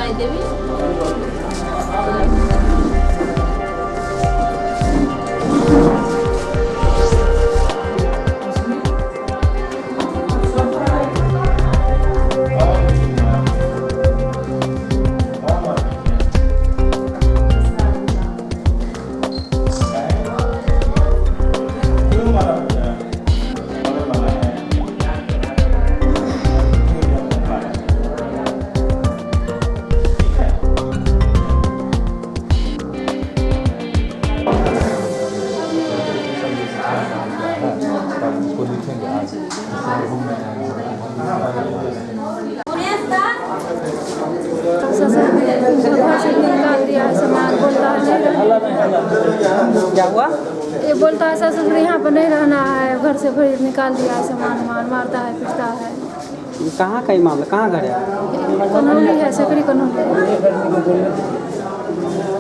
माई देवी। क्या हुआ? ये बोलता है ससुर यहाँ पर नहीं रहना है, घर से फिर निकाल दिया है, सामान मारता है, पीटता है। कहाँ का ही मामला, कहाँ घर है? कन्हौली है, सकरी कन्हौली।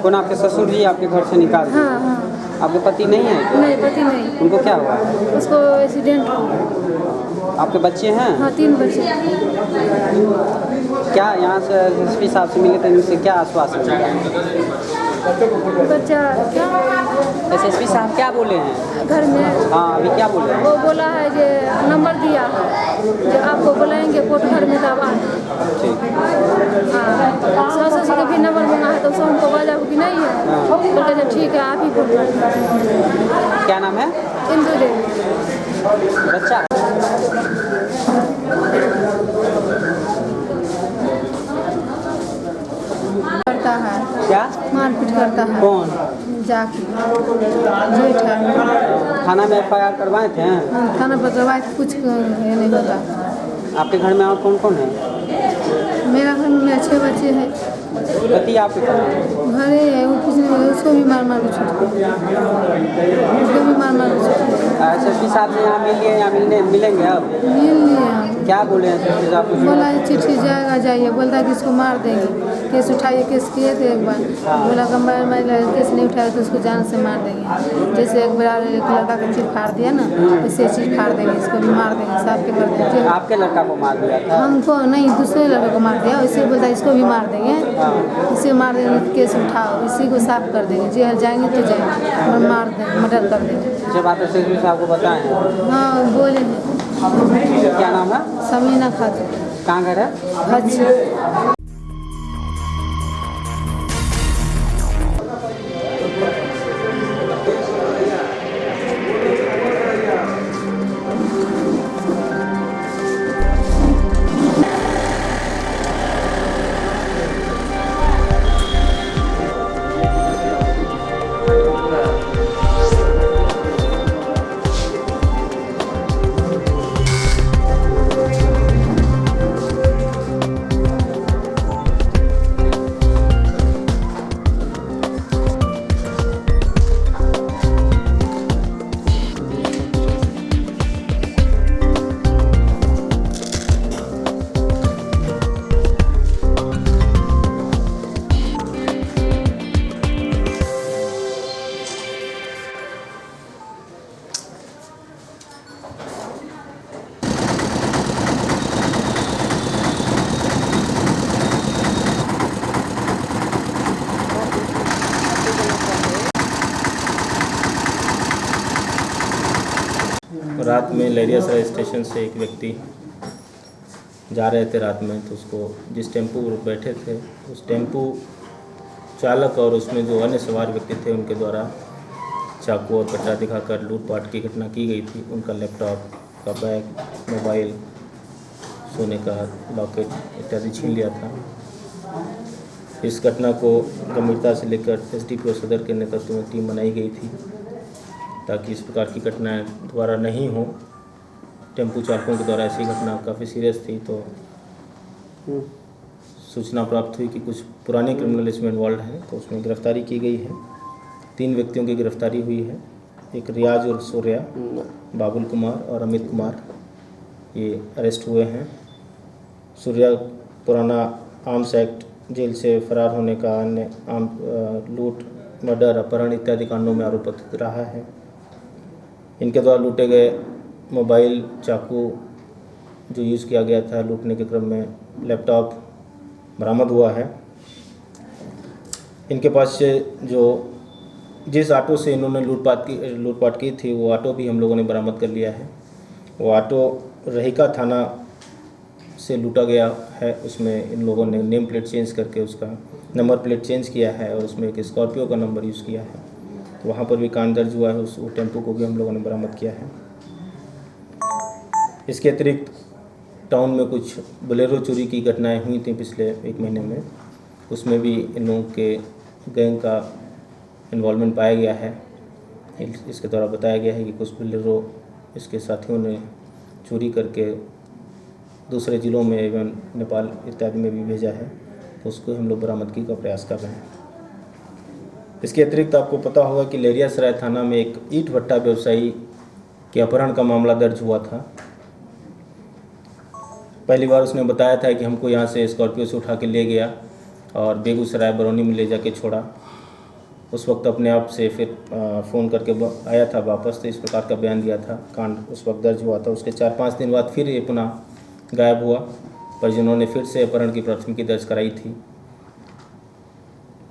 कौन आपके ससुर जी आपके घर से निकाल दिए? हाँ हाँ। आपके पति नहीं है? नहीं, पति नहीं। उनको क्या हुआ? उसको एक्सीडेंट हुआ। आपके बच्चे हैं? हाँ, 3 बच्चे। क्या यहाँ से एसएसपी साहब से मिले थे, इनसे क्या आश्वासन मिला? बच्चा क्या एसएसपी साहब क्या बोले हैं घर में? हाँ, अभी क्या बोले हैं? वो बोला है जो नंबर दिया है, जो आपको बुलाएंगे कोर्ट घर में तब आना। ठीक। हाँ, सास ससुर का भी नंबर मंगा है, तो सब हमको बाजा कि नहीं है। बोलते थे ठीक है, आप ही फोन कर। क्या नाम है? इंदु देवी। बच्चा करता है, क्या मारपीट करता है। कौन? जाके जेठ है। थाना में एफआईआर करवाए थे? हम थाना पर करवाए थे, कुछ ये नहीं होता। आपके घर में और कौन कौन है? मेरा घर में 6 बच्चे हैं। पति आपके घरे है, वो कुछ नहीं, उसको भी मार के छूट गया। उसको भी मार के छूट गया। एसएसपी साहब ने यहाँ मिल लिए, यहाँ मिलेंगे अब? मिल लिए हम। क्या बोले हैं एसएसपी साहब? बोला चिट्ठी जाएगा, जाइए। बोलता है कि इसको मार देंगे, केस उठाइए। केस किए थे एक बार, बोला कम्बाइन महिला केस नहीं उठाया तो उसको जान से मार देंगे। जैसे एक बार एक लड़का का चीज फाड़ दिया ना, वैसे चीज फाड़ देंगे, इसको भी मार देंगे, साफ के कर देंगे। आपके लड़का को मार दिया था? हमको नहीं, दूसरे लड़के को मार दिया। इससे बोलता है इसको भी मार देंगे, इसे मार देंगे, केस उठाओ, इसी को साफ कर देंगे। जेल जाएंगे तो जाएंगे, और मार देंगे, मर्डर कर देंगे। ये बात एसएसपी साहब को बताए हैं? हाँ, बोले हैं। क्या नाम है? समीना खातून। कहाँ घर है? अच्छा। रात में लहरियासराय स्टेशन से एक व्यक्ति जा रहे थे रात में, तो उसको जिस टेम्पो पर बैठे थे उस टेम्पो चालक और उसमें जो अन्य सवार व्यक्ति थे उनके द्वारा चाकू और कटरा दिखाकर लूटपाट की घटना की गई थी। उनका लैपटॉप का बैग, मोबाइल, सोने का लॉकेट इत्यादि छीन लिया था। इस घटना को गंभीरता से लेकर एसडीपीओ सदर के नेतृत्व में टीम बनाई गई थी ताकि इस प्रकार की घटनाएं दोबारा नहीं हो। टेम्पो चालकों के द्वारा ऐसी घटना काफ़ी सीरियस थी, तो सूचना प्राप्त हुई कि कुछ पुराने क्रिमिनल इसमें इन्वॉल्व हैं, तो उसमें गिरफ्तारी की गई है। 3 व्यक्तियों की गिरफ्तारी हुई है। एक रियाज और सूर्या, बाबुल कुमार और अमित कुमार, ये अरेस्ट हुए हैं। सूर्या पुराना आर्म्स एक्ट, जेल से फरार होने का, अन्य लूट, मर्डर, अपहरण इत्यादि कांडों में आरोपित रहा है। इनके द्वारा लूटे गए मोबाइल, चाकू जो यूज़ किया गया था लूटने के क्रम में, लैपटॉप बरामद हुआ है। इनके पास से जो जिस ऑटो से इन्होंने लूटपाट की थी वो ऑटो भी हम लोगों ने बरामद कर लिया है। वो ऑटो रहीका थाना से लूटा गया है। उसमें इन लोगों ने नेम प्लेट चेंज करके उसका नंबर प्लेट चेंज किया है और उसमें एक स्कॉर्पियो का नंबर यूज़ किया है। तो वहाँ पर भी कांड दर्ज हुआ है। उस टेम्पो को भी हम लोगों ने बरामद किया है। इसके अतिरिक्त टाउन में कुछ बोलेरो चोरी की घटनाएं हुई थी पिछले 1 महीने में। उसमें भी इन लोगों के गैंग का इन्वॉल्वमेंट पाया गया है। इसके द्वारा बताया गया है कि कुछ बोलेरो इसके साथियों ने चोरी करके दूसरे ज़िलों में एवं नेपाल इत्यादि में भी भेजा है। तो उसको हम लोग बरामदगी का प्रयास कर रहे हैं। इसके अतिरिक्त आपको पता होगा कि लहरियासराय थाना में एक ईंट भट्टा व्यवसायी के अपहरण का मामला दर्ज हुआ था। पहली बार उसने बताया था कि हमको यहाँ से स्कॉर्पियो से उठा के ले गया और बेगूसराय बरौनी में ले जाके छोड़ा। उस वक्त अपने आप से फिर फ़ोन करके आया था वापस। तो इस प्रकार का बयान दिया था। कांड उस वक्त दर्ज हुआ था। उसके 4-5 दिन बाद फिर ये पुनः गायब हुआ। परिजनों ने फिर से अपहरण की प्राथमिकी दर्ज कराई थी।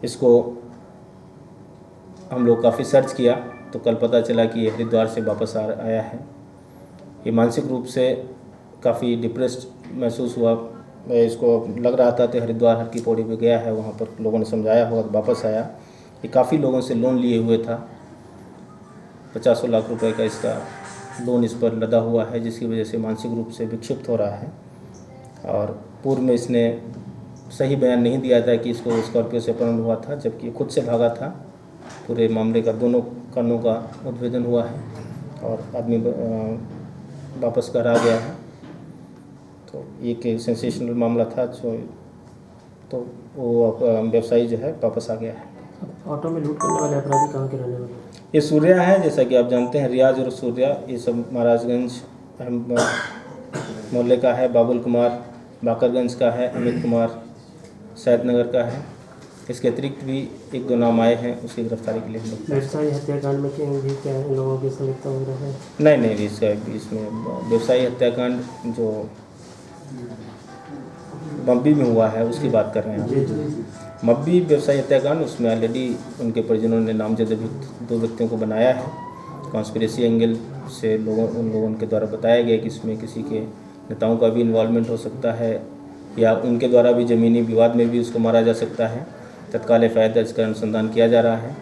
इसको हम लोग काफ़ी सर्च किया तो कल पता चला कि ये हरिद्वार से वापस आया है। ये मानसिक रूप से काफ़ी डिप्रेस्ड महसूस हुआ। इसको लग रहा था कि हरिद्वार हर की पौड़ी पे गया है, वहाँ पर लोगों ने समझाया होगा तो वापस आया। ये काफ़ी लोगों से लोन लिए हुए था। 50 लाख रुपए का इसका लोन इस पर लदा हुआ है, जिसकी वजह से मानसिक रूप से विक्षिप्त हो रहा है। और पूर्व में इसने सही बयान नहीं दिया था कि इसको स्कॉर्पियो से अपहरण हुआ था, जबकि खुद से भागा था। पूरे मामले का दोनों कानों का उद्भेदन हुआ है और आदमी वापस घर आ गया है। तो एक सेंसेशनल मामला था तो वो व्यवसायी जो है वापस आ गया है। ऑटो में लूट करने वाले अपराधी कहाँ के रहने वाले? ये सूर्या है, जैसा कि आप जानते हैं। रियाज और सूर्या ये सब महाराजगंज मोहल्ले का है। बाबुल कुमार बाकरगंज का है। अमित कुमार सैदनगर का है। इसके अतिरिक्त भी 1-2 नाम आए हैं, उसकी गिरफ्तारी के लिए हम लोग। व्यवसायी हत्याकांड में क्या इन लोगों की संलिप्तता हो रहा है? नहीं, इसमें व्यवसायी हत्याकांड जो मब्बी में हुआ है उसकी बात कर रहे हैं। मब्बी व्यवसायी हत्याकांड, उसमें ऑलरेडी उनके परिजनों ने नामजद 2 व्यक्तियों को बनाया है। कॉन्स्पिरेसी एंगल से उन लोगों के द्वारा बताया गया कि इसमें किसी के नेताओं का भी इन्वॉल्वमेंट हो सकता है या उनके द्वारा भी ज़मीनी विवाद में भी उसको मारा जा सकता है। तत्काल एफआईआर दर्ज कर अनुसंधान किया जा रहा है।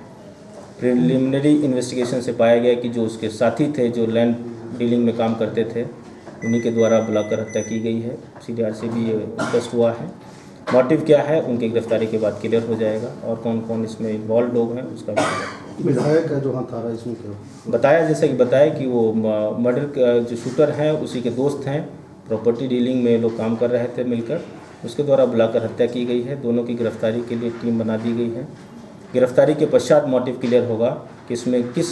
प्रिलिमिनरी इन्वेस्टिगेशन से पाया गया कि जो उसके साथी थे, जो लैंड डीलिंग में काम करते थे, उन्हीं के द्वारा बुलाकर हत्या की गई है। सीडीआर से भी ये स्पष्ट हुआ है। मोटिव क्या है उनकी गिरफ्तारी के बाद क्लियर हो जाएगा और कौन कौन इसमें इन्वॉल्व लोग हैं उसका भी विधायक का जो हाथ आ रहा है इसमें क्या बताया। जैसा कि बताया कि वो मर्डर का जो शूटर हैं उसी के दोस्त हैं। प्रॉपर्टी डीलिंग में लोग काम कर रहे थे मिलकर, उसके द्वारा बुलाकर हत्या की गई है। दोनों की गिरफ्तारी के लिए टीम बना दी गई है। गिरफ्तारी के पश्चात मोटिव क्लियर होगा कि इसमें किस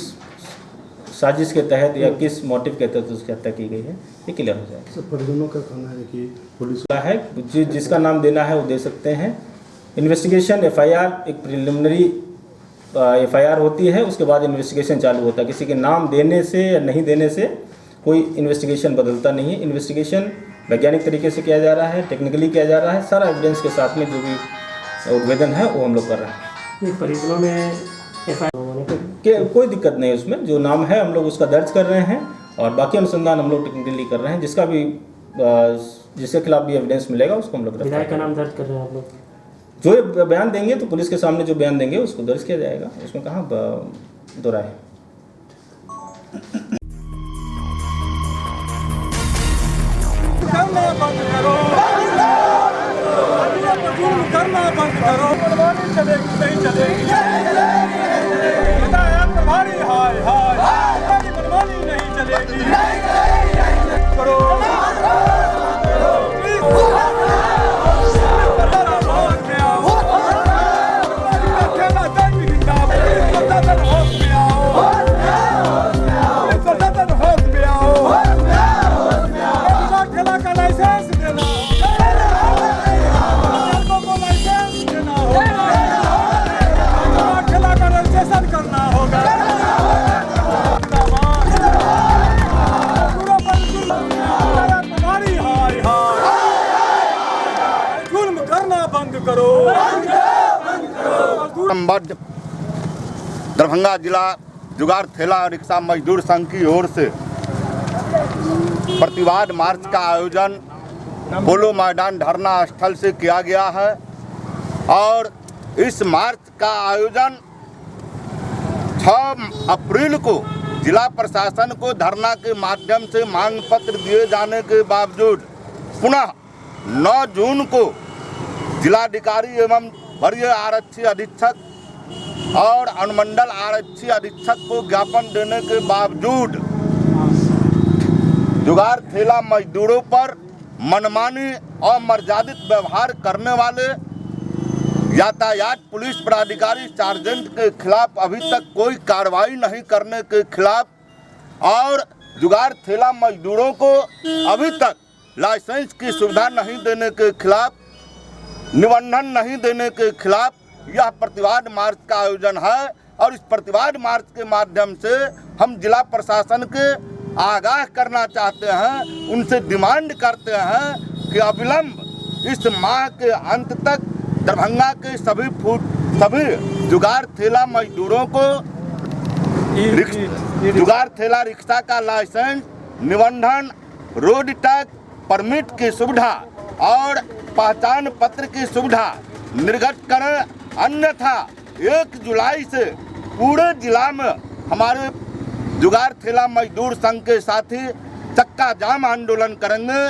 साजिश के तहत या किस मोटिव के तहत उसकी हत्या की गई है, ये क्लियर हो जाएगा। सर, परिजनों का कहना है कि पुलिस है जिसका नाम देना है वो दे सकते हैं। इन्वेस्टिगेशन एफआईआर एक प्रिलिमिनरी एफआईआर होती है, उसके बाद इन्वेस्टिगेशन चालू होता है। किसी के नाम देने से या नहीं देने से कोई इन्वेस्टिगेशन बदलता नहीं है। इन्वेस्टिगेशन वैज्ञानिक तरीके से किया जा रहा है, टेक्निकली किया जा रहा है। सारा एविडेंस के साथ में जो भी उद्भेदन है वो हम लोग कर रहे हैं। परिजनों में एफआईआर कि कोई दिक्कत नहीं है उसमें। जो नाम है हम लोग उसका दर्ज कर रहे हैं और बाकी अनुसंधान हम लोग टेक्निकली कर रहे हैं। जिसके खिलाफ भी एविडेंस मिलेगा उसको हम लोग विधायक का नाम दर्ज कर रहे हैं आप लोग? जो ये बयान देंगे तो पुलिस के सामने जो बयान देंगे उसको दर्ज किया जाएगा। उसमें कहाँ दोहरा है। करना बंद करो, मनमानी चलेगी नहीं चलेगी। विधायक प्रभारी हाय हाय, मनमानी नहीं चलेगी। करो करना होगा। संबद्ध दरभंगा जिला जुगाड़ ठेला रिक्शा मजदूर संघ की ओर से प्रतिवाद मार्च का आयोजन पोलो मैदान धरना स्थल से किया गया है और इस मार्च का आयोजन 6 अप्रैल को जिला प्रशासन को धरना के माध्यम से मांग पत्र दिए जाने के बावजूद पुनः 9 जून को जिलाधिकारी एवं वरीय आरक्षी अधीक्षक और अनुमंडल आरक्षी अधीक्षक को ज्ञापन देने के बावजूद जुगाड़ ठेला मजदूरों पर मनमानी और मर्यादित व्यवहार करने वाले यातायात पुलिस पदाधिकारी सार्जेंट के खिलाफ अभी तक कोई कार्रवाई नहीं करने के खिलाफ और जुगाड़ ठेला मजदूरों को अभी तक लाइसेंस की सुविधा नहीं देने के खिलाफ, निबंधन नहीं देने के खिलाफ यह प्रतिवाद मार्च का आयोजन है। और इस प्रतिवाद मार्च के माध्यम से हम जिला प्रशासन के आगाह करना चाहते हैं, उनसे डिमांड करते हैं कि अविलंब इस माह के अंत तक दरभंगा के सभी जुगाड़ ठेला मजदूरों को जुगाड़ ठेला रिक्शा का लाइसेंस, निबंधन, रोड टैक्स, परमिट की सुविधा और पहचान पत्र की सुविधा निर्गत करें, अन्यथा 1 जुलाई से पूरे जिला में हमारे जुगाड़ ठेला मजदूर संघ के साथी चक्का जाम आंदोलन करेंगे।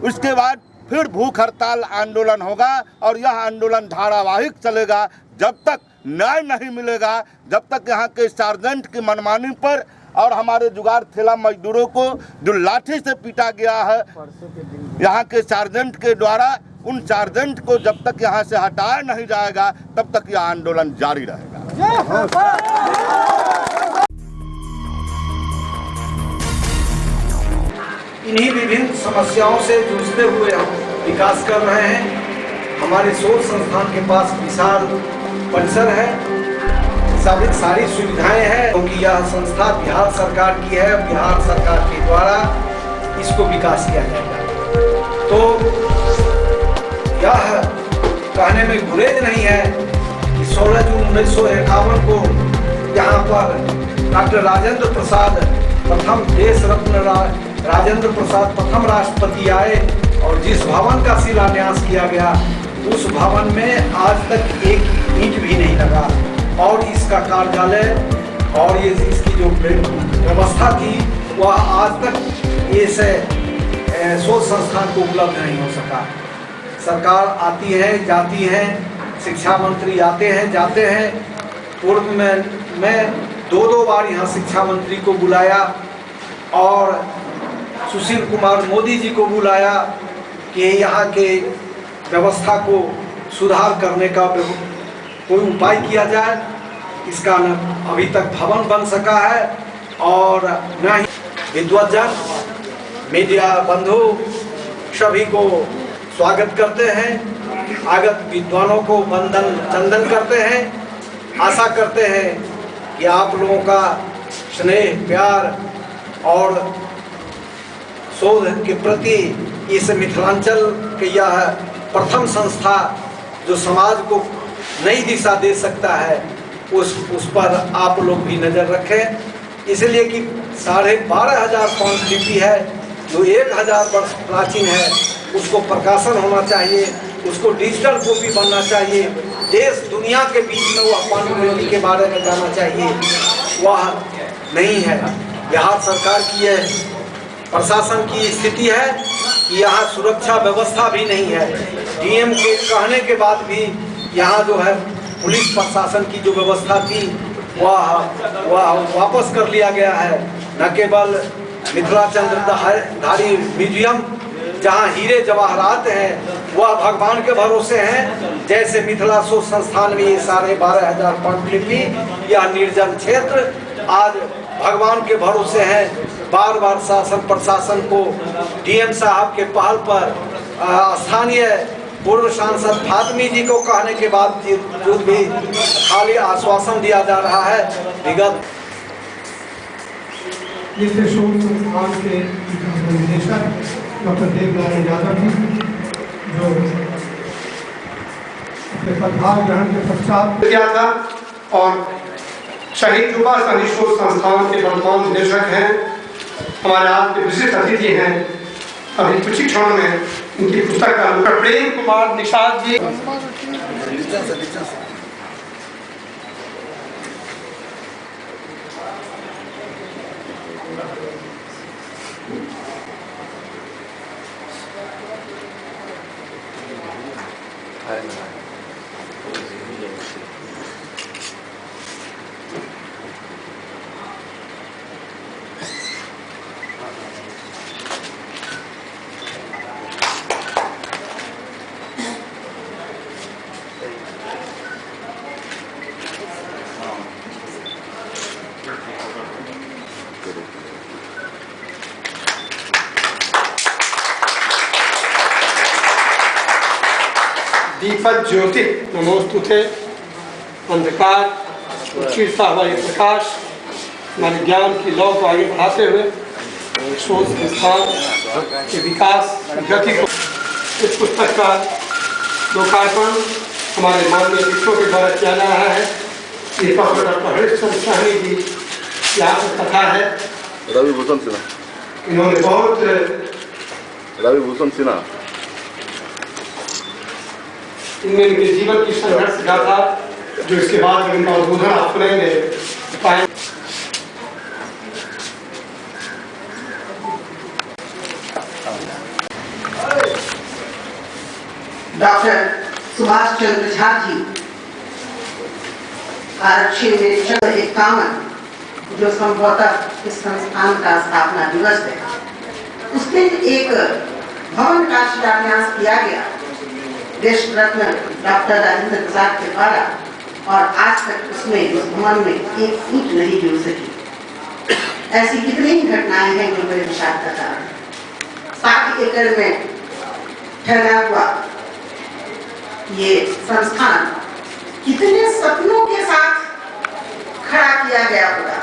उसके बाद फिर भूख हड़ताल आंदोलन होगा और यह आंदोलन धारावाहिक चलेगा जब तक न्याय नहीं मिलेगा, जब तक यहाँ के सार्जेंट की मनमानी पर और हमारे जुगाड़ ठेला मजदूरों को जो लाठी से पीटा गया है यहाँ के सार्जेंट के द्वारा, उन सार्जेंट को जब तक यहाँ से हटाया नहीं जाएगा तब तक यह आंदोलन जारी रहेगा। इन्हीं विभिन्न समस्याओं से जूझते हुए हम विकास कर रहे हैं। हमारे शोध संस्थान के पास विशाल परिसर है, सारी सुविधाएं हैं, क्योंकि यह संस्था बिहार सरकार की है। बिहार सरकार के द्वारा इसको विकास किया जाएगा। तो यह कहने में गुरेज नहीं है कि 16 जून 1951 को यहाँ पर डॉक्टर राजेंद्र प्रसाद प्रथम देश रत्न राजेंद्र प्रसाद प्रथम राष्ट्रपति आए और जिस भवन का शिलान्यास किया गया उस भवन में आज तक एक ईंट भी नहीं लगा और इसका कार्यालय और ये इसकी जो व्यवस्था थी वह आज तक इस शोध संस्थान को उपलब्ध नहीं हो सका। सरकार आती है जाती है, शिक्षा मंत्री आते हैं जाते हैं। पूर्व में मैं 2 बार यहाँ शिक्षा मंत्री को बुलाया और सुशील कुमार मोदी जी को बुलाया कि यहाँ के व्यवस्था को सुधार करने का कोई उपाय किया जाए। इसका न अभी तक भवन बन सका है और न ही विद्वज्जन मीडिया बंधु सभी को स्वागत करते हैं, आगत विद्वानों को वंदन चंदन करते हैं। आशा करते हैं कि आप लोगों का स्नेह प्यार और शोध के प्रति इस मिथिलांचल के यह प्रथम संस्था जो समाज को नई दिशा दे सकता है उस पर आप लोग भी नज़र रखें। इसलिए कि 12,500 पांडुलिपि है जो 1000 वर्ष प्राचीन है, उसको प्रकाशन होना चाहिए, उसको डिजिटल कॉपी बनना चाहिए। देश दुनिया के बीच में वह पांडुलिपि के बारे में जाना चाहिए, वह नहीं है। बिहार सरकार की यह प्रशासन की स्थिति है कि यहाँ सुरक्षा व्यवस्था भी नहीं है। डीएम के कहने के बाद भी यहाँ जो है पुलिस प्रशासन की जो व्यवस्था थी वह वापस कर लिया गया है। न केवल मिथिला चंद्रधारी म्यूजियम जहाँ हीरे जवाहरात हैं वह भगवान के भरोसे हैं, जैसे मिथिला शोध संस्थान में ये 12,500 पांडुलिपि यह निर्जन क्षेत्र आज भगवान के भरोसे हैं। बार बार शासन प्रशासन को डीएम साहब के पहल पर स्थानीय पूर्व सांसद फातमी जी को कहने के बाद भी खाली आश्वासन दिया जा रहा है। विगत शोध संस्थान के निदेशक डॉक्टर देवनारायण यादव जी जो पदभार ग्रहण के पश्चात किया था और शहीद युवा सैनिक शोध संस्थान के वर्तमान निदेशक हैं, हमारे आज के विशिष्ट अतिथि हैं। अभी कुछ ही क्षण में इनकी पुस्तक का प्रेम कुमार निषाद जी। दीपक ज्योति नमोस्तुते, अंधकार चिरता हुआ ये प्रकाश हमारे ज्ञान की लौ को आगे बढ़ाते हुए शोध संस्थान के विकास गति को। इस पुस्तक का लोकार्पण हमारे माननीय शिक्षकों के द्वारा किया जा रहा है। ये डॉक्टर हरीशचंद्र साहनी जी यहाँ पर कथा है। रवि भूषण सिन्हा, इन्होंने बहुत रवि भूषण सिन्हा इनमें इनके जीवन की संघर्ष गाथा जो इसके बाद इनका उद्बोधन आप सुनेंगे पाएंगे। डॉक्टर सुभाष चंद्र झा जी आरक्षी निरीक्षक 51 जो संभवतः इस संस्थान का स्थापना दिवस है, उसके एक भवन का शिलान्यास किया गया देश रत्न डॉक्टर राजेंद्र प्रसाद के द्वारा, और आज तक उसमें उस भवन में एक ईंट नहीं जुड़ सकी। ऐसी कितनी ही घटनाएं हैं जो मेरे विषाद का कारण। 7 एकड़ में फैला हुआ ये संस्थान कितने सपनों के साथ खड़ा किया गया होगा,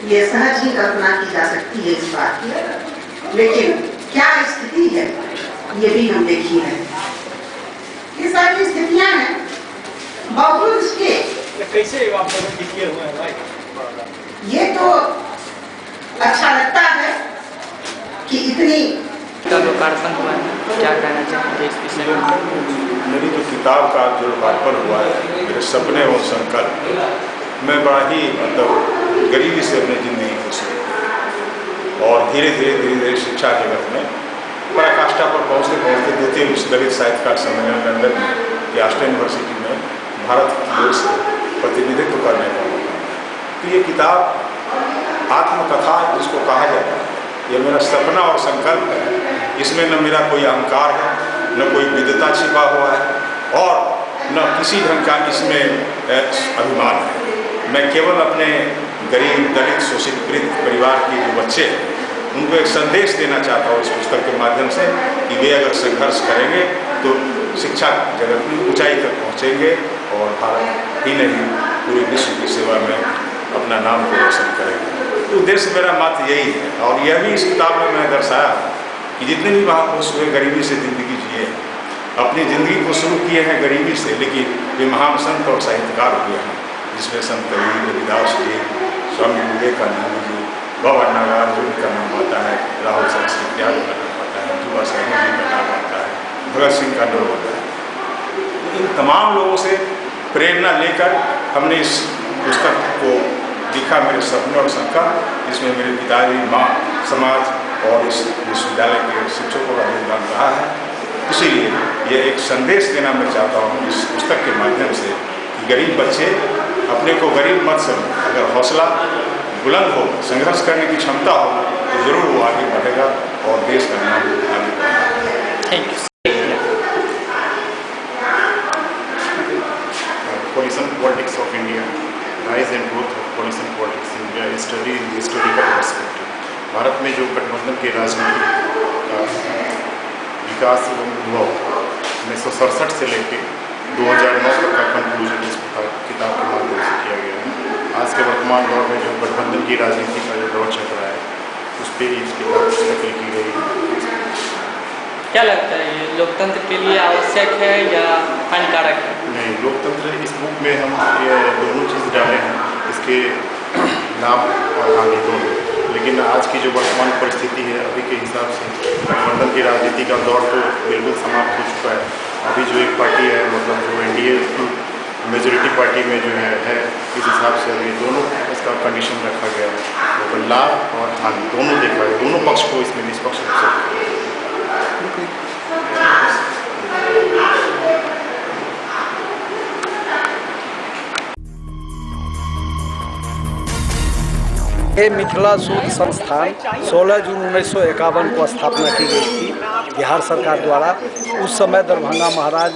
ये सहज ही कल्पना की जा सकती है इस बात की। लेकिन क्या स्थिति है ये भी हम देखी है। ये सारी स्थितियां हैं, बावजूद इसके कैसे किए हुए हैं भाई? ये तो अच्छा लगता है कि इतनी लोकार्पण हुआ है, क्या कहना चाहेंगे इस विषय में? मेरी जो किताब का जो लोकार्पण हुआ है, मेरे सपने और संकल्प, मैं बड़ा ही मतलब गरीबी से अपनी जिंदगी को शुरू और धीरे धीरे शिक्षा जगत में पराकाष्ठा पर पहुँचते 2 विश्व दलित साहित्यकार सम्मेलन लंदन की ऑस्ट्रेलियन यूनिवर्सिटी में भारत की ओर से प्रतिनिधित्व करने का मौका। तो ये किताब आत्मकथा जिसको कहा जाता है, ये मेरा सपना और संकल्प है। इसमें न मेरा कोई अहंकार है, न कोई विद्वता छिपा हुआ है और न किसी ढंग का इसमें अभिमान है। मैं केवल अपने गरीब दलित शोषित पीड़ित परिवार के जो बच्चे हैं उनको एक संदेश देना चाहता हूँ इस पुस्तक के माध्यम से कि वे अगर संघर्ष करेंगे तो शिक्षा जगत में ऊंचाई तक पहुँचेंगे और भारत ही नहीं पूरे विश्व की सेवा में अपना नाम को रोशन करेंगे। तो उद्देश्य मेरा मात्र यही है और यह भी इस किताब में मैं दर्शाया कि जितने भी महापुरुष हुए गरीबी से ज़िंदगी जिए, अपनी ज़िंदगी को शुरू किए हैं गरीबी से, लेकिन वे महान संत और साहित्यकार हुए हैं, जिसमें संत कबीर, रविदास जी, स्वामी विवेकानंद जी, बाबा नागार्जुन का नाम आता है, राहुल शास्त्री त्याग का नाम आता है, युवा साहनी जी का नाम आता है, भगत सिंह का नाम आता है। इन तमाम लोगों से प्रेरणा लेकर हमने इस पुस्तक को लिखा, मेरे सपने और संकल्प, जिसमें मेरे पिताजी, माँ, समाज और इस विश्वविद्यालय के शिक्षकों का योगदान रहा है। इसीलिए ये एक संदेश देना मैं चाहता हूँ इस पुस्तक के माध्यम से कि गरीब बच्चे अपने को गरीब मत समझें। अगर हौसला बुलंद हो, संघर्ष करने की क्षमता हो तो जरूर वो आगे बढ़ेगा और देश का नाम आगे बढ़ेगा। Coalition politics of India, rise and growth of coalition politics in India, study in the historical perspective. Bharat में जो गठबंधन के राजनीति का विकास एवं अनुभव 1967 से लेकर 2009 तक का कंक्लूजन इस किताब के माध्यम से किया गया है। आज के वर्तमान दौर में जो गठबंधन की राजनीति का जो दौर चल रहा है उस पर इस किताब पुस्तक लिखी गई है। क्या लगता है ये लोकतंत्र के लिए आवश्यक है या हानिकारक है? नहीं, लोकतंत्र इस बुक में हम ये दोनों चीज़ डाले हैं, इसके लाभ और हानि दोनों। लेकिन आज की जो वर्तमान परिस्थिति है अभी के हिसाब से गठबंधन की राजनीति का दौर तो बिल्कुल समाप्त हो चुका है। अभी जो एक पार्टी है मतलब जो एनडीए मेजोरिटी पार्टी में जो है इस हिसाब से अभी दोनों इसका कंडीशन रखा गया है, तो लाभ और हानि दोनों देखा है, दोनों पक्ष को इसमें निष्पक्ष रूप से। ये मिथिला शोध संस्थान 16 जून 1951 को स्थापना की गई थी बिहार सरकार द्वारा। उस समय दरभंगा महाराज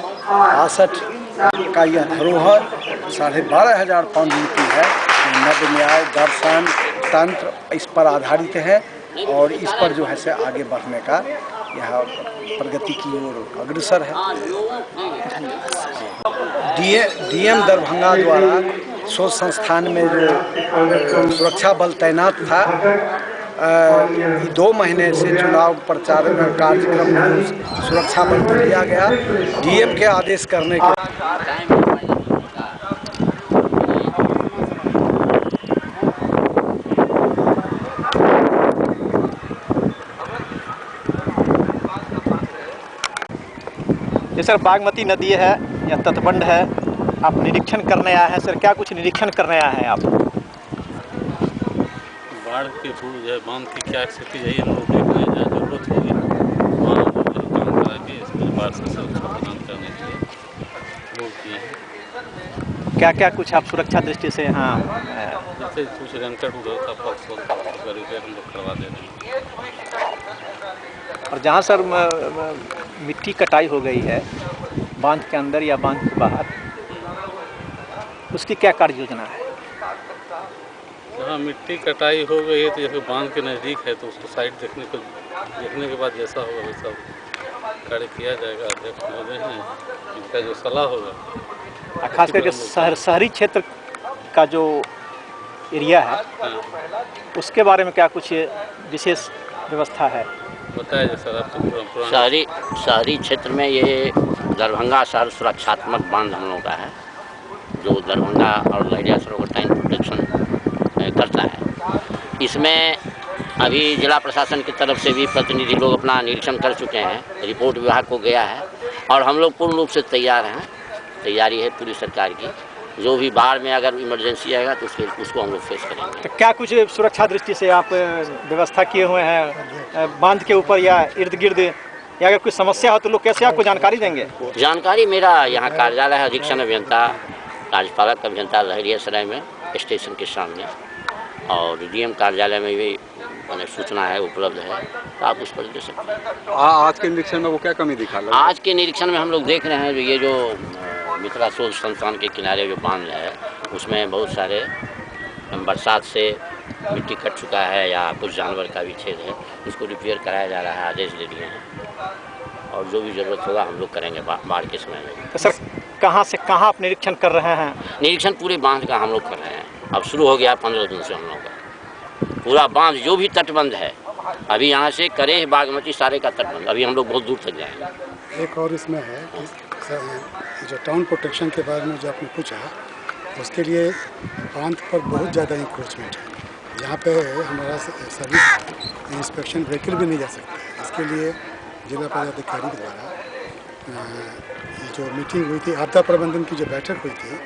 62 का यह धरोहर 12,500 पाउंड की है। नव न्याय दर्शन तंत्र इस पर आधारित है और इस पर जो है से आगे बढ़ने का यह प्रगति की ओर अग्रसर है। डीएम दरभंगा द्वारा शोध संस्थान में जो सुरक्षा बल तैनात था, 2 महीने से चुनाव प्रचार कार्यक्रम में सुरक्षा बल को लिया गया। डीएम के आदेश करने के ये सर बागमती नदी है या तटबंध है, आप निरीक्षण करने आए हैं सर, क्या कुछ निरीक्षण करने आए हैं आप? बाढ़ के पूर्व जो है बांध की क्या स्थिति है हम लोग देखने जहाँ जरूरत होगी वहाँ काम करा के इसमें बाढ़ से सुरक्षा प्रदान करने के लिए लोग किए हैं। क्या क्या कुछ आप सुरक्षा दृष्टि से यहाँ जैसे कुछ रंकट उधर का पक्ष होता है उसका रिपेयर हम लोग करवा दे रहे हैं। और जहाँ सर मिट्टी कटाई हो गई है बांध के अंदर या बांध के बाहर, उसकी क्या कार्य योजना है? जहाँ मिट्टी कटाई हो गई है तो जैसे बांध के नज़दीक है तो उसको साइड देखने के बाद जैसा होगा वैसा कार्य किया जाएगा। अध्यक्ष महोदय हैं, इनका जो सलाह होगा। खास करके शहरी क्षेत्र का जो एरिया है उसके बारे में क्या कुछ विशेष व्यवस्था है? बताया सर आपको। शहरी क्षेत्र में ये दरभंगा शहर सुरक्षात्मक बांध हम लोगों का है जो दरभंगा और लहरिया सरोवर टाइम प्रोटेक्शन करता है। इसमें अभी जिला प्रशासन की तरफ से भी प्रतिनिधि लोग अपना निरीक्षण कर चुके हैं, रिपोर्ट विभाग को गया है और हम लोग पूर्ण रूप से तैयार हैं। तैयारी है पूरी सरकार की, जो भी बाढ़ में अगर इमरजेंसी आएगा तो उसको हम लोग फेस करेंगे। तो क्या कुछ सुरक्षा दृष्टि से आप व्यवस्था किए हुए हैं बांध के ऊपर या इर्द गिर्द, या अगर कोई समस्या हो तो लोग कैसे आपको जानकारी देंगे? जानकारी मेरा यहाँ कार्यालय है अधीक्षण अभियंता कार्यपालक अभियंता लहरियासराय में स्टेशन के सामने, और डीएम कार्यालय में भी मैंने सूचना है उपलब्ध है, तो आप उस पर दे सकते हैं। आज के निरीक्षण में वो क्या कमी दिखा? आज के निरीक्षण में हम लोग देख रहे हैं जो ये जो मिथिला शोध संस्थान के किनारे जो बांध है उसमें बहुत सारे बरसात से मिट्टी कट चुका है या कुछ जानवर का भी छेद है, उसको रिपेयर कराया जा रहा है, आदेश दे दिए हैं और जो भी ज़रूरत होगा हम लोग करेंगे बाढ़ के समय में। तो सर कहाँ से कहाँ आप निरीक्षण कर रहे हैं? निरीक्षण पूरे बांध का हम लोग कर रहे हैं, अब शुरू हो गया 15 दिन से हम लोग का पूरा बांध जो भी तटबंध है। अभी यहाँ से करेह बागमती सारे का तटबंध, अभी हम लोग बहुत दूर तक जाएंगे। एक और इसमें है कि जो टाउन प्रोटेक्शन के बारे में जो आपने पूछा, उसके लिए बांध पर बहुत ज़्यादा इंक्रोचमेंट है। यहाँ पे हमारा सर्विस इंस्पेक्शन व्हीकल भी नहीं जा सकते। इसके लिए जिला पदाधिकारी के द्वारा जो मीटिंग हुई थी, आपदा प्रबंधन की जो बैठक हुई थी,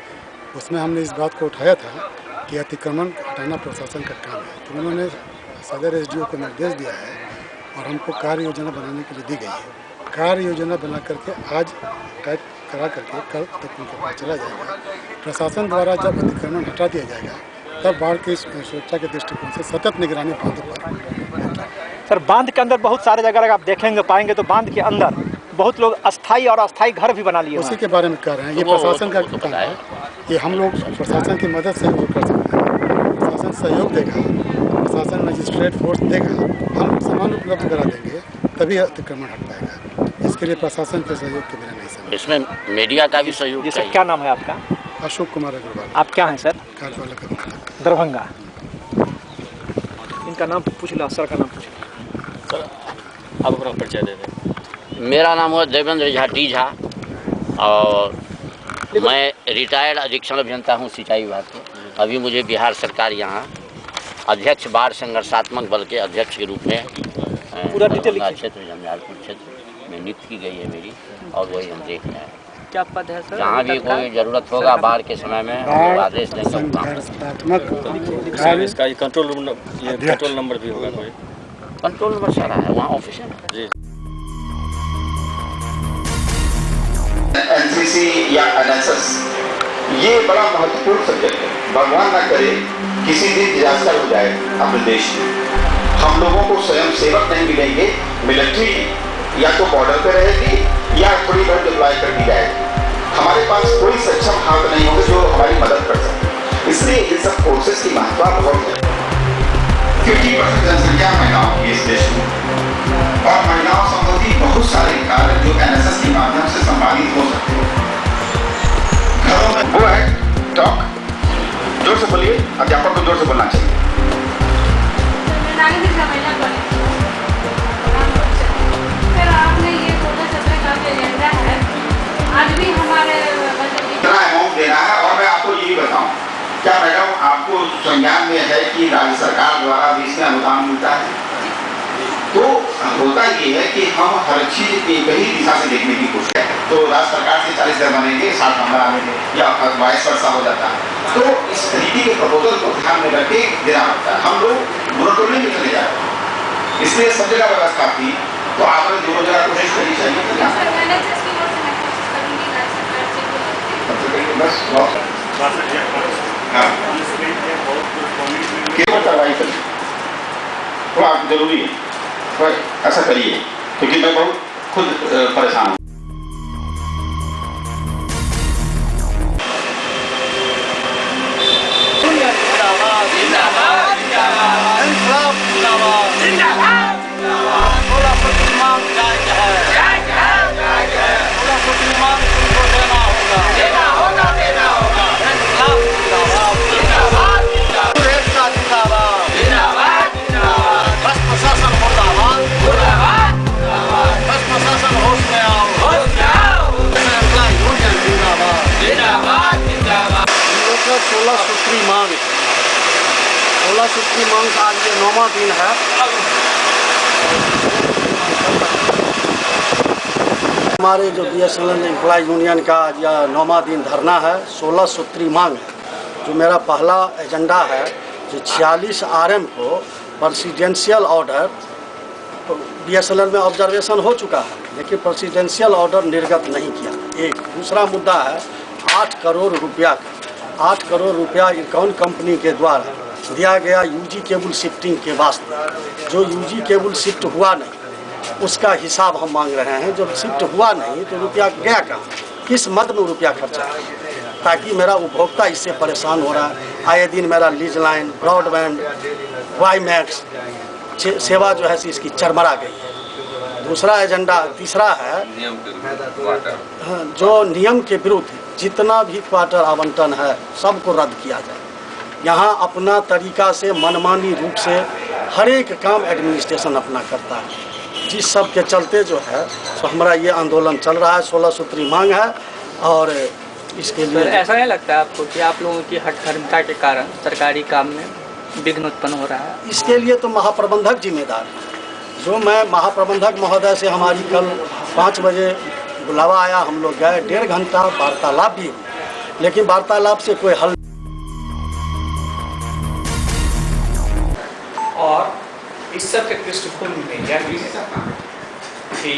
उसमें हमने इस बात को उठाया था कि अतिक्रमण हटाना प्रशासन का काम है। तो उन्होंने सदर एसडीओ को निर्देश दिया है और हमको कार्य योजना बनाने के लिए दी गई है। कार्य योजना बना करके आज टाइप करा करके कल तक उनके पास चला जाएगा। प्रशासन द्वारा जब अतिक्रमण हटा दिया जाएगा तब बाढ़ की सुरक्षा के दृष्टिकोण से सतत निगरानी बांध पर। सर बांध के अंदर बहुत सारे जगह अगर आप देखेंगे पाएंगे तो बांध के अंदर बहुत लोग अस्थाई और अस्थाई घर भी बना लिए। उसी के बारे में कह रहे हैं, ये प्रशासन का काम है। ये हम लोग प्रशासन की मदद से वो कर सकते हैं। प्रशासन सहयोग देगा, प्रशासन मजिस्ट्रेट फोर्स देगा, हम सामान उपलब्ध करा देंगे तभी अतिक्रमण हट पाएगा। इसके लिए प्रशासन के सहयोग के बिना नहीं समझ। इसमें मीडिया का भी सहयोग चाहिए। क्या नाम है आपका? अशोक कुमार अग्रवाल। आप क्या हैं सर? कार्यपालक दरभंगा। इनका नाम पूछ लो, सर का नाम पूछ लो। सर आप अपना परिचय दे दें। मेरा नाम हुआ देवेंद्र झा डी झा और मैं रिटायर्ड अधीक्षण अभियंता हूँ सिंचाई विभाग के। अभी मुझे बिहार सरकार यहाँ अध्यक्ष बाढ़ संघर्षात्मक बल के अध्यक्ष के रूप में पूरा क्षेत्र झंझारपुर क्षेत्र में नियुक्त की गई है मेरी, और वही हम देख रहे हैं। क्या पद है सर? जहाँ भी कोई ज़रूरत होगा बाढ़ के समय में हम आदेश देंगे। इसका कंट्रोल रूम, ये कंट्रोल नंबर भी होगा कोई? कंट्रोल नंबर सारा है वहाँ ऑफिस है जी। एनसीसी या एनएसएस ये बड़ा महत्वपूर्ण सब्जेक्ट है। भगवान ना करे किसी दिन डिजास्टर हो जाए अपने देश में, हम लोगों को स्वयं सेवक नहीं मिलेंगे। मिलिट्री या तो बॉर्डर पे रहेगी या थोड़ी बहुत डिप्लॉय कर दी जाएगी। हमारे पास कोई सक्षम हाथ नहीं होंगे जो हमारी मदद कर सके। इसलिए इन सब फोर्सेस की महत्ता बहुत है, क्योंकि जनसंख्या महिलाओं की इस देश में, और महिलाओं संबंधी बहुत सारे कार्य जो एनएसएस के माध्यम से संपादित हो सकते हैं। घरों में वो है टॉक, जोर से बोलिए, अध्यापक को जोर से बोलना चाहिए। आज भी हमारे कितना अमाउंट देना है, और मैं आपको ये बताऊं, क्या मैडम आपको संज्ञान में है कि राज्य सरकार द्वारा भी इसमें अनुदान मिलता है? तो होता ये है कि हम हर चीज एक ही दिशा से देखने की कोशिश है। तो राज्य सरकार से 40,000 बनेंगे, 60 हमारा आएंगे या 22 वर्षा हो जाता है। तो इस तरीके के प्रपोजल को ध्यान में रख के देना पड़ता है। हम लोग मोनोटोनी में चले जाते हैं, इसलिए सब जगह व्यवस्था थी, तो आपने दोनों जगह कोशिश करनी चाहिए। बस केवल कार्रवाई करिए, थोड़ा जरूरी है, पर ऐसा करिए, क्योंकि मैं बहुत खुद परेशान हूँ। सूत्री मांग का आज ये 9वां दिन है। हमारे जो बीएसएनएल एम्प्लॉय यूनियन का यह 9वां दिन धरना है। 16 सूत्री मांग है। जो मेरा पहला एजेंडा है, जो 46 आरएम को प्रेसिडेंशियल ऑर्डर, बीएसएनएल में ऑब्जर्वेशन हो चुका है, लेकिन प्रेसिडेंशियल ऑर्डर निर्गत नहीं किया। एक दूसरा मुद्दा है 8 करोड़ रुपया का। 8 करोड़ रुपया इरकॉन कंपनी के द्वारा दिया गया यूजी केबल शिफ्टिंग के वास्ते। जो यूजी केबल शिफ्ट हुआ नहीं, उसका हिसाब हम मांग रहे हैं। जब शिफ्ट हुआ नहीं तो रुपया गया कहाँ, किस मद में रुपया खर्चा है, ताकि मेरा उपभोक्ता इससे परेशान हो रहा है। आए दिन मेरा लीज लाइन, ब्रॉडबैंड, वाईमैक्स सेवा जो है इसकी चरमरा गई है। दूसरा एजेंडा, तीसरा है जो नियम के विरुद्ध जितना भी क्वार्टर आवंटन है सबको रद्द किया जाए। यहाँ अपना तरीका से मनमानी रूप से हर एक काम एडमिनिस्ट्रेशन अपना करता है, जिस सब के चलते जो है तो हमारा ये आंदोलन चल रहा है। 16 सूत्री मांग है, और इसके लिए ऐसा नहीं लगता है आपको कि आप लोगों की हठधर्मिता के कारण सरकारी काम में विघ्न उत्पन्न हो रहा है? इसके लिए तो महाप्रबंधक जिम्मेदार है। जो मैं महाप्रबंधक महोदय से हमारी कल 5 बजे बुलावा आया, हम लोग गए, 1.5 घंटा वार्तालाप भी, लेकिन वार्तालाप से कोई हल। और इस सब के पृष्ठभूमि में यह भी है कि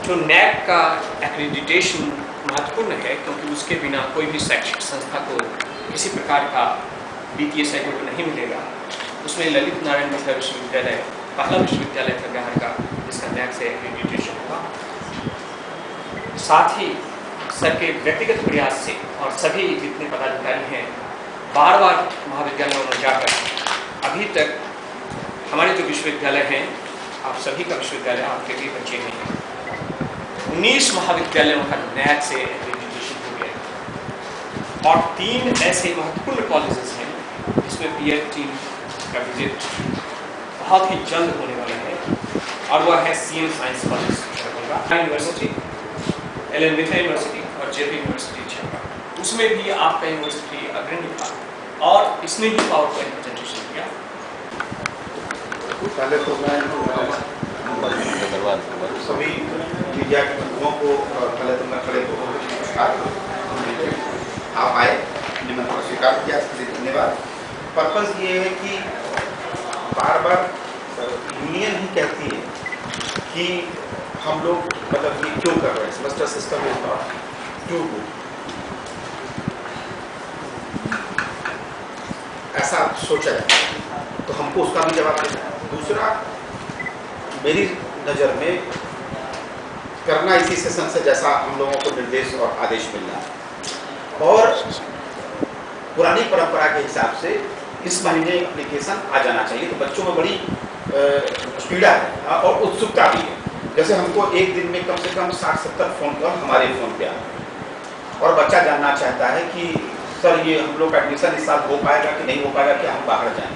जो नैक का एक्रेडिटेशन महत्वपूर्ण है, क्योंकि उसके बिना कोई भी शैक्षिक संस्था को किसी प्रकार का वित्तीय सहयोग नहीं मिलेगा। उसमें ललित नारायण मिश्र विश्वविद्यालय पहला विश्वविद्यालय था बिहार का जिसका नैक से एक्रेडिटेशन हुआ। साथ ही सर के व्यक्तिगत प्रयास से और सभी जितने पदाधिकारी हैं बार बार महाविद्यालयों में जाकर अभी तक हमारे जो विश्वविद्यालय हैं, आप सभी का विश्वविद्यालय, आपके भी बच्चे हैं, 19 महाविद्यालयों का नैक से एक्रेडिटेशन हो गया और 3 ऐसे महत्वपूर्ण कॉलेजेस हैं पीएड टीम का विजिट बहुत ही जल्द होने वाला है और वह है CM science college Darbhanga university, L N. Mithila university और जेपी यूनिवर्सिटी छपरा। उसमें भी आपका यूनिवर्सिटी अग्रणी था और इसने भी पावर पॉइंट प्रेजेंटेशन किया। पहले तो मैं सभी मीडिया के बंधुओं को पहले तो मैं खड़े को नमस्कार आप आए, निमंत्रण स्वीकार किया, इसके लिए धन्यवाद। पर्पज़ ये है कि बार बार यूनियन ही कहती है कि हम लोग मतलब ये क्यों कर रहे हैं, semester system is not too good, ऐसा सोचा जाए तो हमको उसका भी जवाब देना है। दूसरा, मेरी नज़र में करना इसी सेशन से जैसा हम लोगों को निर्देश और आदेश मिलना और पुरानी परंपरा के हिसाब से इस महीने एप्लीकेशन आ जाना चाहिए। तो बच्चों में बड़ी पीड़ा है और उत्सुकता भी है। जैसे हमको एक दिन में कम से कम 60-70 फ़ोन कॉल हमारे फ़ोन पे आए और बच्चा जानना चाहता है कि सर ये हम लोग का एडमिशन इस साल हो पाएगा कि नहीं हो पाएगा, कि हम बाहर जाएँ।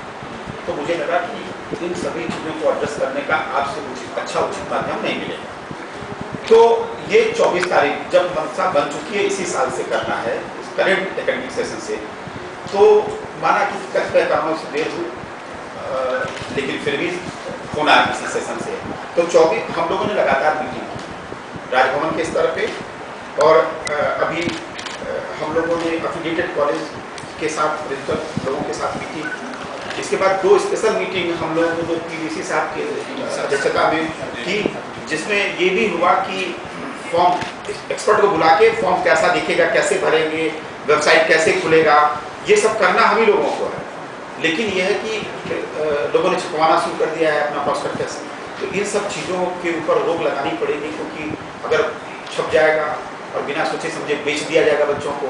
तो मुझे लगा कि इन सभी चीज़ों को एड्रेस करने का आपसे उचित माध्यम नहीं मिलेगा। तो ये 24 तारीख जब मंशा बन चुकी है, इसी साल से करना है, इस करेंट एकेडमिक सेशन से, तो माना कि कई कारणों से देर हुई, लेकिन फिर भी होना इसी सेशन से। तो 24 हम लोगों ने लगातार मीटिंग की राजभवन के स्तर पे और अभी हम लोगों ने एफिलिएटेड कॉलेज के साथ प्रिंसिपल लोगों के साथ मीटिंग की। इसके बाद 2 स्पेशल मीटिंग हम लोगों ने पीडीसी साहब की अध्यक्षता में की, जिसमें ये भी हुआ कि फॉर्म एक्सपर्ट को बुला के फॉर्म कैसा दिखेगा, कैसे भरेंगे, वेबसाइट कैसे खुलेगा, ये सब करना हम ही लोगों को है। लेकिन यह है कि लोगों ने छपवाना शुरू कर दिया है अपना प्रॉस्पेक्टस, तो इन सब चीज़ों के ऊपर रोक लगानी पड़ेगी, क्योंकि अगर छप जाएगा और बिना सोचे समझे बेच दिया जाएगा बच्चों को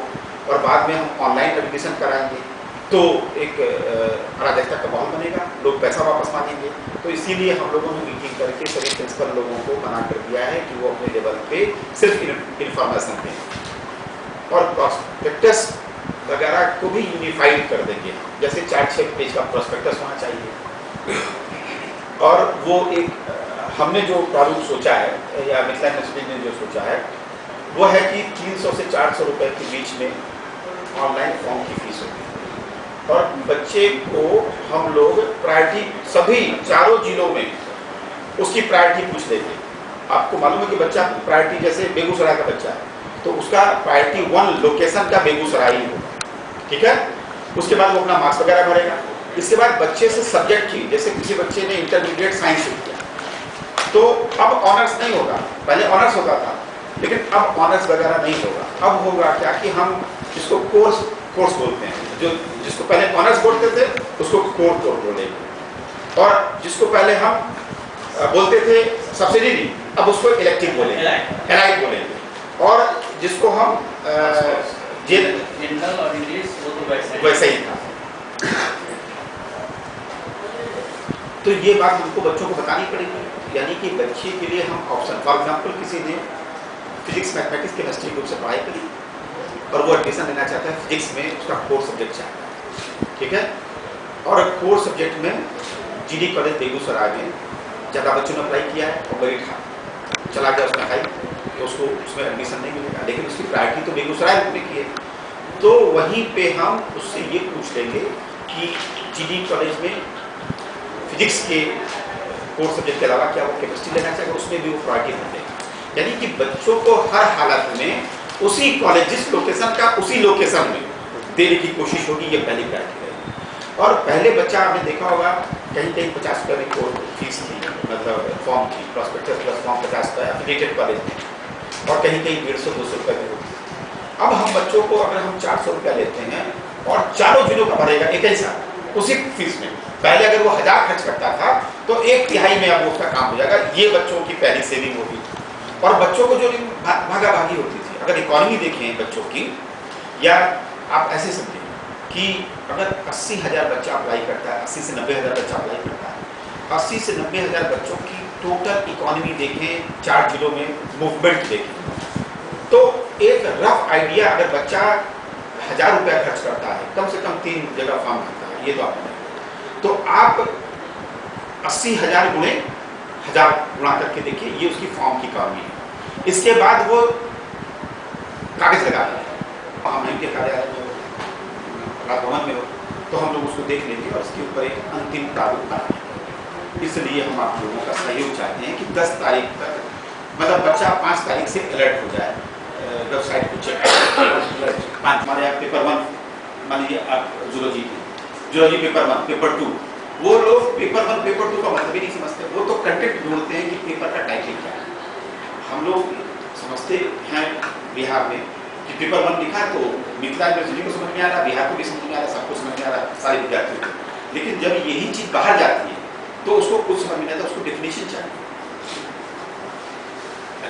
और बाद में हम ऑनलाइन एडमिशन कराएंगे तो एक अराजकता का माहौल बनेगा, लोग पैसा वापस मांगेंगे। तो इसीलिए हम लोगों ने मीटिंग करके सभी प्रिंसिपल लोगों को मना कर दिया है कि वो अपने लेवल पे सिर्फ इन्फॉर्मेशन दें और प्रॉस्पेक्टस वगैरह को भी यूनिफाइड कर देंगे, जैसे 4-6 पेज का प्रॉस्पेक्टस होना चाहिए। और वो एक हमने जो प्रारूप सोचा है या मिथिला यूनिवर्सिटी ने जो सोचा है वो है कि 300 से 400 रुपये के बीच में ऑनलाइन फॉर्म की फीस होगी और बच्चे को हम लोग प्रायोरिटी सभी 4 जिलों में उसकी प्रायोरिटी पूछ लेंगे। आपको मालूम है कि बच्चा प्रायोरिटी जैसे बेगूसराय का बच्चा है तो उसका प्रायोरिटी 1 लोकेशन का बेगूसराय ही होगा, ठीक है। उसके बाद वो अपना मार्क्स वगैरह भरेगा। इसके बाद बच्चे से सब्जेक्ट की, जैसे किसी बच्चे ने इंटरमीडिएट साइंस किया तो अब ऑनर्स नहीं होगा, पहले ऑनर्स होता था लेकिन अब ऑनर्स वगैरह नहीं होगा। अब होगा क्या कि हम इसको कोर्स बोलते हैं, जो जिसको पहले ऑनर्स बोलते थे उसको कोर बोलेंगे और जिसको पहले हम बोलते थे सब्सिडी नहीं, अब उसको इलेक्टिव बोलेंगे, एलाइड बोलेंगे। और जिसको हम जनरल और इंग्लिश वो तो वैसे ही था। तो ये बात हमको बच्चों को बतानी पड़ेगी, यानी कि बच्चे के लिए हम ऑप्शन, फॉर एग्जाम्पल किसी ने फिजिक्स, मैथमेटिक्स, केमिस्ट्री ग्रुप से पढ़ाई करी और वो एडमिशन लेना चाहता है फिजिक्स में, उसका कोर सब्जेक्ट चाहता है, ठीक है। और कोर सब्जेक्ट में जीडी कॉलेज बेगूसराय में ज़्यादा बच्चों ने अप्लाई किया है और मेरिट चला गया उसमें हाई, तो उसको उसमें एडमिशन नहीं मिलेगा, लेकिन उसकी प्रायोरिटी तो बेगूसराय में की है। तो वहीं पे हम उससे ये पूछ लेंगे कि जीडी कॉलेज में फिजिक्स के कोर सब्जेक्ट के अलावा क्या वो केमिस्ट्री लेना चाहेगा, उसमें भी वो प्रायोरिटी मिल जाएगी। यानी कि बच्चों को हर हालत में उसी कॉलेज, जिस लोकेशन का उसी लोकेशन में देने की कोशिश होगी, ये पहली प्रायोरिटी रहेगी। और पहले बच्चा आपने देखा होगा कहीं 50 रुपये में कोर्स फीस थी, मतलब फॉर्म थी, प्रॉस्पेक्टस प्लस फॉर्म 50 रुपये एफिलिएटेड कॉलेज में, और कहीं 150-200 रुपये की होती। अब हम बच्चों को अगर हम 400 रुपया लेते हैं और चारों जिलों का भरेगा एक ही साथ उसी फीस में, पहले अगर वो 1000 खर्च करता था तो 1/3 में अब उसका काम हो जाएगा। ये बच्चों की पहली सेविंग होगी। और बच्चों को जो भागा भागी होती थी, अगर इकॉनमी देखें बच्चों की, या आप ऐसे समझें कि अगर 80,000 बच्चा अप्लाई करता है, 80 से 90,000 बच्चा अप्लाई करता है, 80 से 90,000 बच्चों की टोटल इकॉनमी देखें, 4 जिलों में मूवमेंट देखें, तो एक रफ आइडिया, अगर बच्चा 1000 रुपया खर्च करता है, कम से कम 3 जगह फॉर्म भरता है, ये तो आपने, तो आप 80,000 गुणे 1000 गुणा करके देखिए, ये उसकी फॉर्म की कॉपी है। इसके बाद वो कागज लगा रहे हैं, हम के कार्यालय में हो, राजभवन में हो, तो हम लोग उसको देख लेंगे और उसके ऊपर एक अंतिम प्रारूप बनाएंगे। इसलिए हम आप लोगों का सहयोग चाहते हैं कि 10 तारीख तक, मतलब बच्चा 5 तारीख से अलर्ट हो जाए, वेबसाइट को चेक करें। हमारे यहाँ पेपर 1 मान लीजिए आप जूलॉजी पेपर 1, पेपर 2, वो लोग पेपर 1 पेपर 2 का मतलब ही नहीं समझते, वो तो कंटेंट ढूंढते हैं कि पेपर का टाइटल क्या है। हम लोग समझते हैं बिहार में कि पेपर 1 लिखा तो मिथिला यूनिवर्सिटी को समझ में आ रहा, बिहार को भी समझ में आ रहा, सबको समझ में आ रहा, सारे विद्यार्थियों को, लेकिन जब यही चीज़ बाहर जाती है तो उसको कुछ समझ में नहीं आता, उसको डेफिनेशन चाहिए।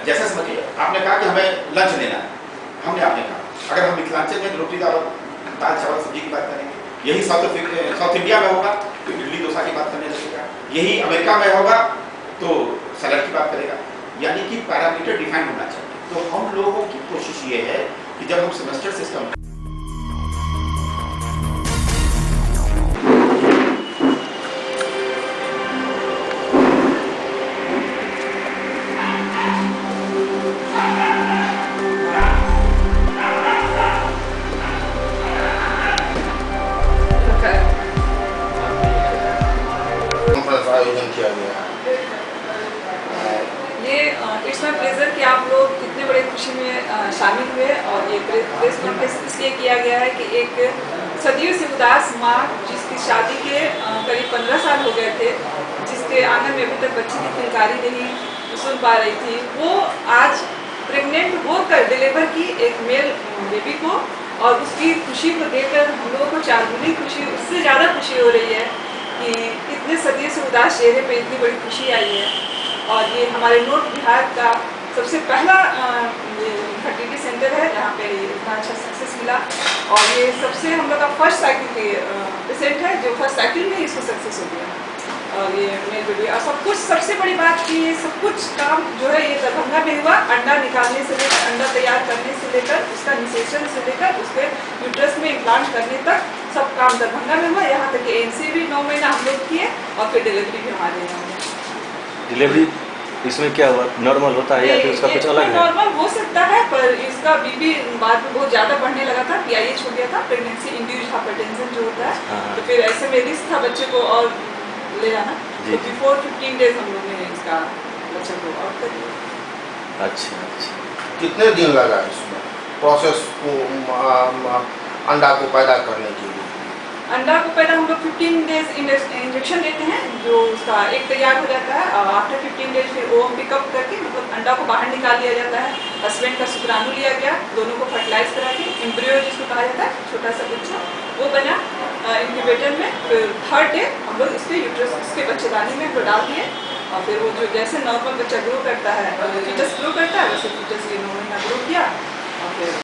जैसा समझिए, आपने कहा कि हमें लंच लेना है, हमने आपने कहा अगर हम मिथिलांचल में रोटी दाल चावल सब्जी की बात करेंगे, यही साउथ इंडिया में होगा तो इडली डोसा की बात करने लगेगा, यही अमेरिका में होगा तो सलाद की बात करेगा, यानी कि पैरामीटर डिफाइन होना चाहिए। तो हम लोगों की कोशिश ये है कि जब हम सेमेस्टर सिस्टम आयोजन किया गया ये इट्स माई प्लेजर कि आप लोग इतने बड़े खुशी में शामिल हुए, और ये प्रेस कॉन्फ्रेंस इसलिए किया गया है कि एक सदियों से उदास माँ जिसकी शादी के करीब 15 साल हो गए थे, जिसके आंगन में अभी तक बच्ची की किलकारी नहीं सुन पा रही थी, वो आज प्रेग्नेंट होकर डिलीवर की एक मेल बेबी को, और उसकी खुशी को देखकर हम लोगों को चारगुनी खुशी, उससे ज़्यादा खुशी हो रही है कि इतने सदियों से उदास चेहरे पे इतनी बड़ी खुशी आई है। और ये हमारे नॉर्थ बिहार का सबसे पहला फर्टिलिटी सेंटर है जहाँ पे इतना अच्छा सक्सेस मिला, और ये सबसे हम लोग का फर्स्ट साइकिल के पेशेंट है जो फर्स्ट साइकिल में इसको सक्सेस हो गया, और ये मेरे बेबी, और सब कुछ सबसे बड़ी बात कि ये सब कुछ काम जो है ये दरभंगा में हुआ, अंडा निकालने से लेकर अंडा तैयार करने से लेकर उसका निषेचन से लेकर उसके यूट्रस में इम्प्लांट करने तक सब काम दरभंगा में हुआ। यहाँ तक कि एनसी भी 9 महीना हम लोग किए, और फिर डिलीवरी भी हमारे यहाँ हुई। डिलीवरी इसमें क्या हुआ, नॉर्मल होता है या फिर उसका कुछ अलग है? नॉर्मल हो सकता है, पर इसका बीपी बाद में बहुत ज़्यादा बढ़ने लगा था, PIH हो गया था, प्रेगनेंसी इंड्यूस्ड हाइपरटेंशन जो होता है, तो फिर ऐसे में रिस्क था बच्चे को और ले जाना, तो बिफोर 15 डेज हम लोग ने इसका बच्चे को आउट कर दिया। अच्छा। कितने दिन लगा इसमें प्रोसेस को, अंडा को पैदा करने के लिए? अंडा को पैदा हम लोग 15 डेज इंजेक्शन देते हैं, जो उसका एक तैयार हो जाता है, और आफ्टर 15 डेज फिर ओम पिकअप करके मतलब अंडा को बाहर निकाल दिया जाता है। हस्बैंड का शुक्राणु लिया गया, दोनों को फर्टिलाइज करा के एम्ब्रियो जिसको कहा जाता है, छोटा सा बच्चा, वो बना इंक्यूबेटर में। फिर 3rd डे हम लोग इसके यूट्रस इसके बच्चेदानी में डाल दिए, और फिर वो जो जैसे नॉर्मल बच्चा ग्रो करता है, फीटस ग्रो करता है, वैसे फीटस ये 9 महीना ग्रो किया, और फिर